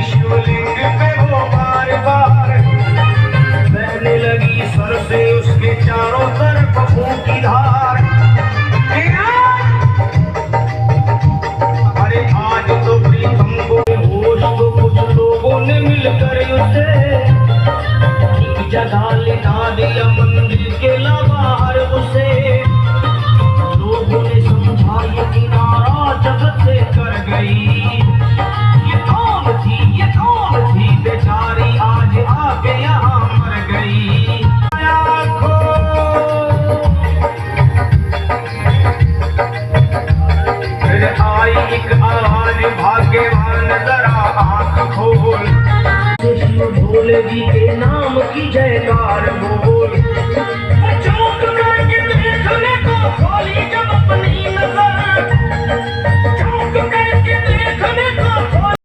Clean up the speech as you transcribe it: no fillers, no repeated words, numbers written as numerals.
शिवलिंग पे वो बार बार बहने लगी सर से उसके चारों तरफ खून की धार। अरे आज तो प्रीतम को होश तो कुछ लोगों ने मिलकर उसे जगा लिटा दिया मंदिर के बाहर उसे। लोगों ने समझा ये किनारा जगत से कर गई। ये कौन थी बेचारी आज आके यहाँ मर गई। फिर आई एक आवाज भाग्यवान जरा आँख खोल, शिव भोले जी के नाम की जयकार बोल।